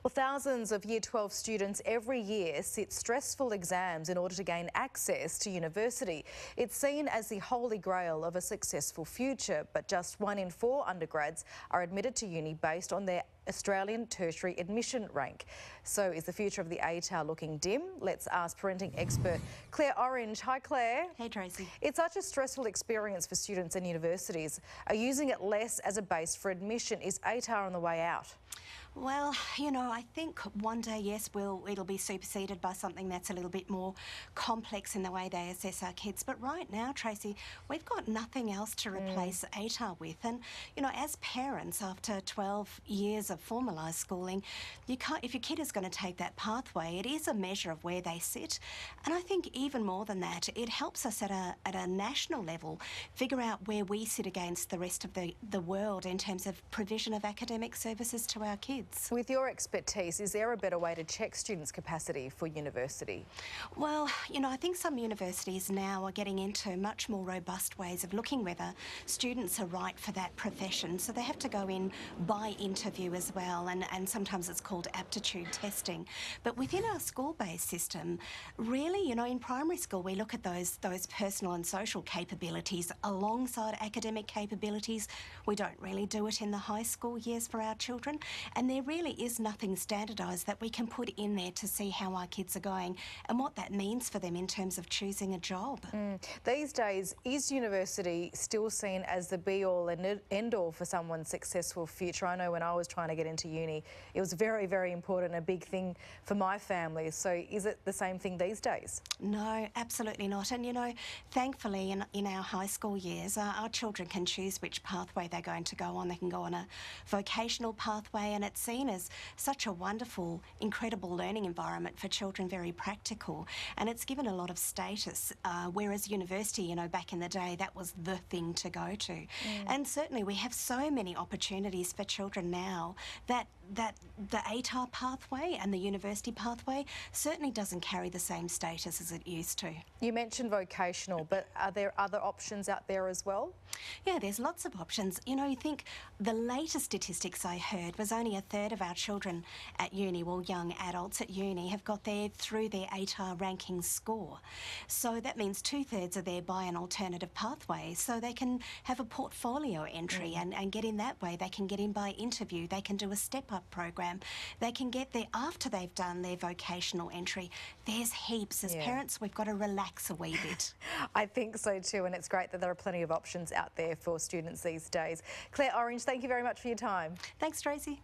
Well, thousands of Year 12 students every year sit stressful exams in order to gain access to university. It's seen as the holy grail of a successful future, but just 1 in 4 undergrads are admitted to uni based on their Australian tertiary admission rank. So is the future of the ATAR looking dim? Let's ask parenting expert Claire Orange. Hi Claire. Hey Tracy. It's such a stressful experience for students and universities. Are using it less as a base for admission? Is ATAR on the way out? Well, you know, I think one day, yes, it'll be superseded by something that's a little bit more complex in the way they assess our kids. But right now, Tracy, we've got nothing else to replace ATAR with. And, you know, as parents, after 12 years of formalised schooling, if your kid is going to take that pathway, it is a measure of where they sit. And I think even more than that, it helps us at a national level figure out where we sit against the rest of the world in terms of provision of academic services to our kids. With your expertise, is there a better way to check students' capacity for university? Well, you know, I think some universities now are getting into much more robust ways of looking whether students are right for that profession. So they have to go in by interview as well, and sometimes it's called aptitude testing. But within our school-based system, really, you know, in primary school, we look at those personal and social capabilities alongside academic capabilities. We don't really do it in the high school years for our children. And there really is nothing standardised that we can put in there to see how our kids are going and what that means for them in terms of choosing a job. These days, is university still seen as the be-all and end-all for someone's successful future? I know when I was trying to get into uni, it was very, very important, a big thing for my family. So is it the same thing these days? No, absolutely not. And, you know, thankfully in our high school years, our children can choose which pathway they're going to go on. They can go on a vocational pathway, and it's seen as such a wonderful, incredible learning environment for children, very practical, and it's given a lot of status, whereas university, you know, back in the day, that was the thing to go to. And certainly we have so many opportunities for children now that the ATAR pathway and the university pathway certainly doesn't carry the same status as it used to. You mentioned vocational, but are there other options out there as well? Yeah, there's lots of options. You know, you think the latest statistics I heard was only a third of our children at uni, well, young adults at uni, have got there through their ATAR ranking score. So that means 2/3 are there by an alternative pathway. So they can have a portfolio entry and get in that way. They can get in by interview. They can do a step-up program. They can get there after they've done their vocational entry. There's heaps. As parents, we've got to relax a wee bit. I think so too, and it's great that there are plenty of options out there for students these days. Claire Orange, thank you very much for your time. Thanks, Tracy.